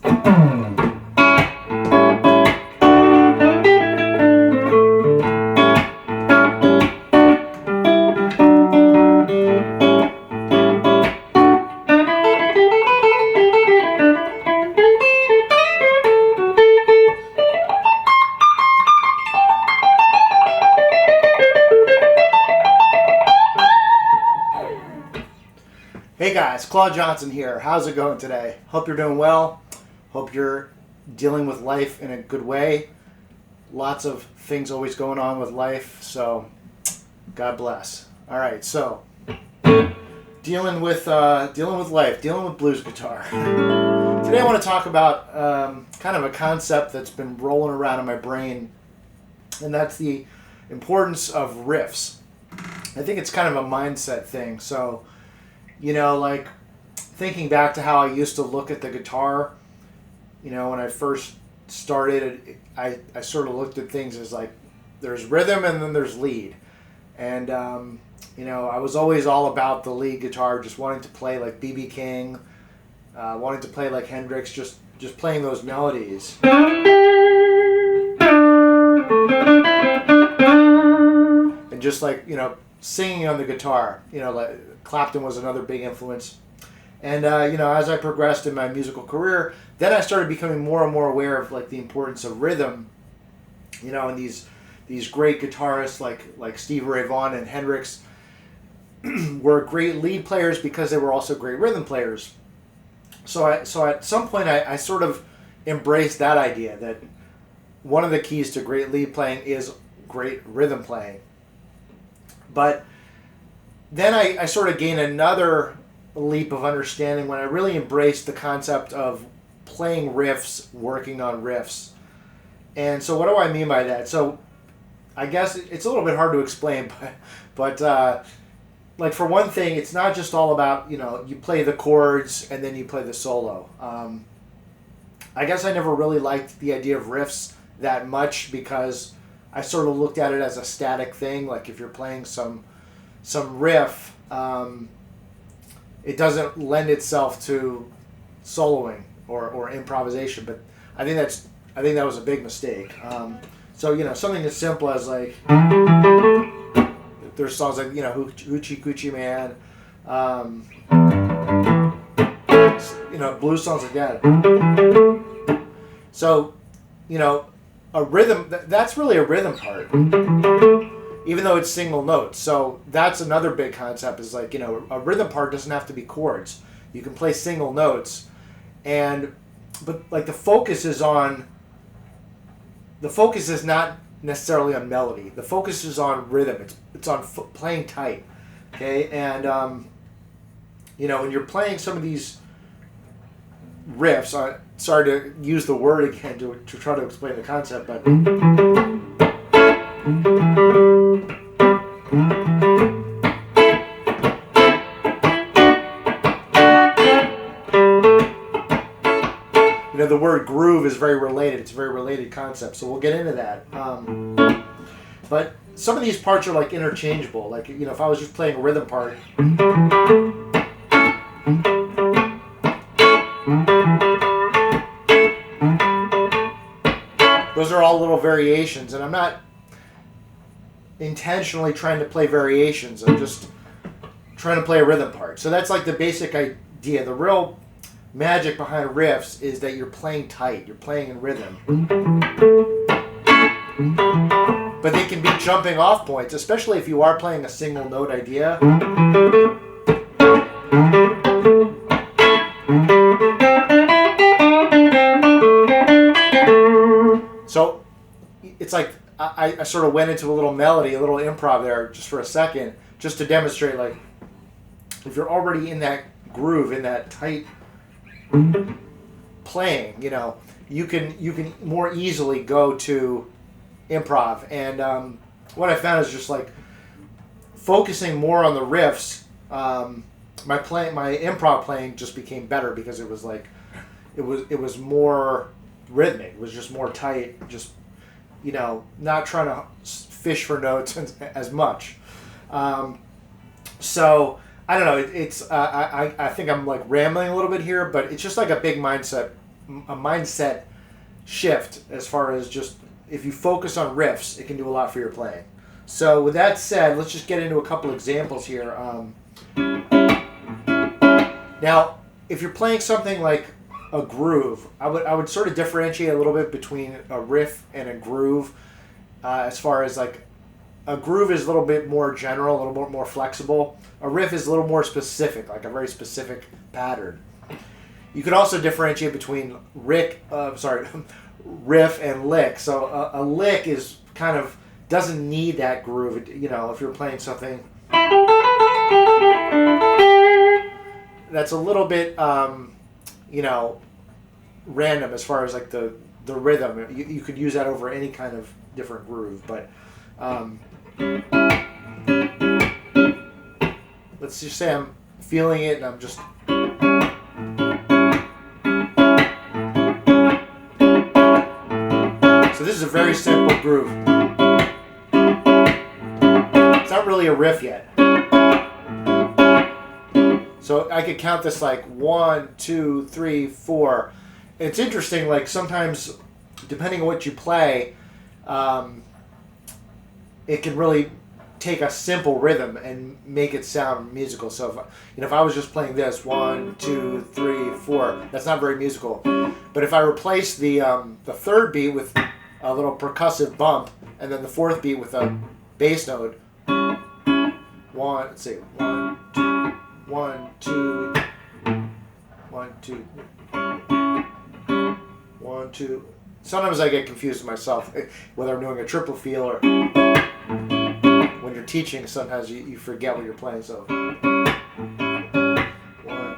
Hey guys, Claude Johnson here. How's it going today? Hope you're doing well. Hope you're dealing with life in a good way. Lots of things always going on with life, so God bless. All right, so dealing with life, dealing with blues guitar. Today I want to talk about kind of a concept that's been rolling around in my brain, and that's the importance of riffs. I think it's kind of a mindset thing. So, you know, like thinking back to how I used to look at the guitar, you know, when I first started, I sort of looked at things as like there's rhythm and then there's lead. And, you know, I was always all about the lead guitar, just wanting to play like B.B. King, wanting to play like Hendrix, just playing those melodies. And just like, you know, singing on the guitar, you know, like Clapton was another big influence. And, you know, as I progressed in my musical career, then I started becoming more and more aware of like the importance of rhythm, you know, and these great guitarists like Stevie Ray Vaughan and Hendrix were great lead players because they were also great rhythm players. So at some point I sort of embraced that idea that one of the keys to great lead playing is great rhythm playing. But then I sort of gained another leap of understanding when I really embraced the concept of playing riffs, working on riffs. And so what do I mean by that? So I guess it's a little bit hard to explain, but like for one thing, it's not just all about, you know, you play the chords and then you play the solo. I guess I never really liked the idea of riffs that much because I sort of looked at it as a static thing. Like if you're playing some riff, it doesn't lend itself to soloing or improvisation. But I think that was a big mistake. So, you know, something as simple as like there's songs like, you know, Hoochie Coochie Man, you know, blues songs like that. So, you know, a rhythm, that's really a rhythm part, even though it's single notes. So that's another big concept is like, you know, a rhythm part doesn't have to be chords. You can play single notes, but like the focus is not necessarily on melody. The focus is on rhythm. It's on playing tight, okay? And, you know, when you're playing some of these riffs, sorry to use the word again to try to explain the concept, but you know, the word groove is very related. It's a very related concept, so we'll get into that. But some of these parts are like interchangeable. Like, you know, if I was just playing a rhythm part, those are all little variations, and I'm not intentionally trying to play variations. I'm just trying to play a rhythm part. So that's like the basic idea. The real magic behind riffs is that you're playing tight. You're playing in rhythm. But they can be jumping off points, especially if you are playing a single note idea. So it's like I sort of went into a little melody, a little improv there just for a second, just to demonstrate like if you're already in that groove, in that tight playing, you know, you can more easily go to improv. And what I found is just like focusing more on the riffs. My improv playing just became better because it was like it was more rhythmic. It was just more tight. Just, you know, not trying to fish for notes as much. So I don't know. It's I think I'm like rambling a little bit here, but it's just like a big mindset a mindset shift as far as just if you focus on riffs, it can do a lot for your playing. So with that said, let's just get into a couple examples here. Now, if you're playing something like a groove, I would sort of differentiate a little bit between a riff and a groove. As far as like a groove is a little bit more general, a little bit more flexible. A riff is a little more specific, like a very specific pattern. You could also differentiate between riff and lick. So a lick is kind of doesn't need that groove. You know, if you're playing something that's a little bit, you know, random as far as like the rhythm. You could use that over any kind of different groove, but let's just say I'm feeling it and I'm just so this is a very simple groove. It's not really a riff yet. So I could count this like 1, 2, 3, 4. It's interesting, like sometimes depending on what you play, it can really take a simple rhythm and make it sound musical. So if I was just playing this 1, 2, 3, 4, that's not very musical. But if I replace the third beat with a little percussive bump and then the fourth beat with a bass note, 1, 2, 1, 2, 1, 2, 1, 2. Sometimes I get confused with myself whether I'm doing a triple feel or when you're teaching. Sometimes you forget what you're playing. So 1,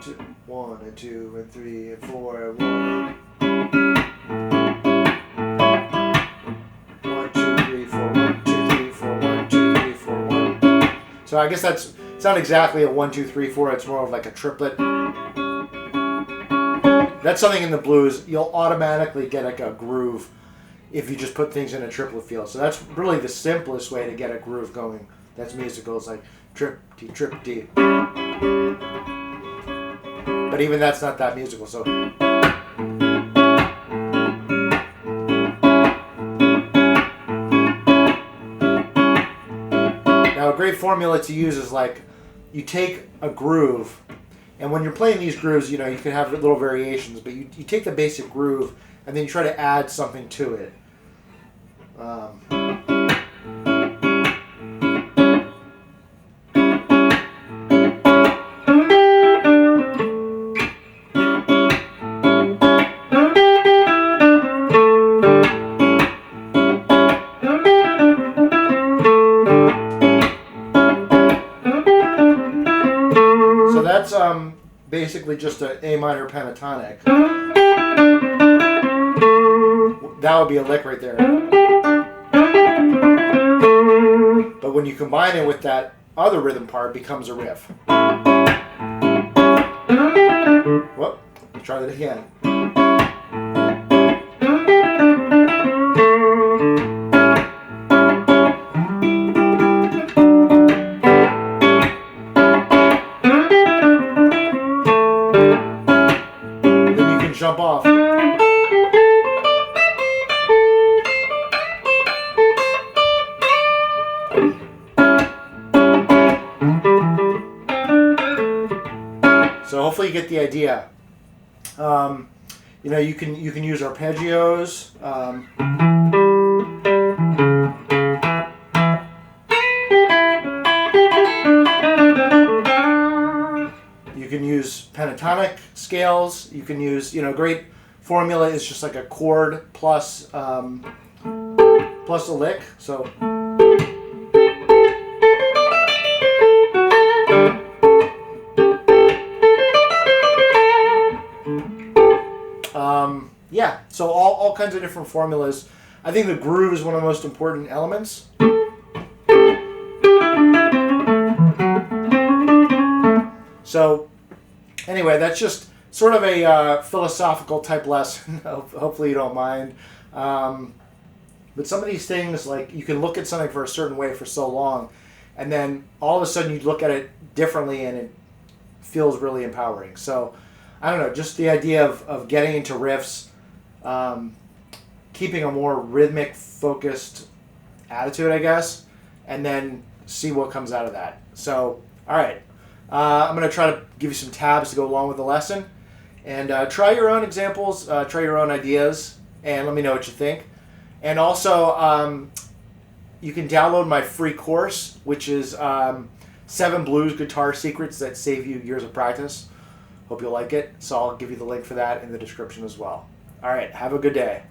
2, 1 and 2 and 3 and 4 and 1. 1, 2, 3, 4, 1, 2, 3, 4, 1, 2, 3, 4, 1. So I guess it's not exactly a 1, 2, 3, 4. It's more of like a triplet. That's something in the blues you'll automatically get like a groove if you just put things in a triplet feel. So that's really the simplest way to get a groove going. That's musical. It's like trip D, trip D. But even that's not that musical. So now a great formula to use is like you take a groove. And when you're playing these grooves, you know, you can have little variations, but you take the basic groove and then you try to add something to it. So that's basically just an A minor pentatonic. That would be a lick right there. But when you combine it with that other rhythm part, it becomes a riff. Whoop, let's try that again. Jump off. So hopefully you get the idea. You know, you can use arpeggios. You can use pentatonic scales. You can use, you know, great formula is just like a chord plus plus a lick. So yeah, so all kinds of different formulas. I think the groove is one of the most important elements. So anyway, that's just sort of a philosophical type lesson. Hopefully you don't mind. But some of these things, like you can look at something for a certain way for so long, and then all of a sudden you look at it differently and it feels really empowering. So I don't know, just the idea of getting into riffs, keeping a more rhythmic focused attitude, I guess, and then see what comes out of that. So, all right, I'm going to try to give you some tabs to go along with the lesson, and try your own examples, try your own ideas, and let me know what you think. And also, you can download my free course, which is 7 blues guitar secrets that save you years of practice. Hope you'll like it. So I'll give you the link for that in the description as well. All right, have a good day.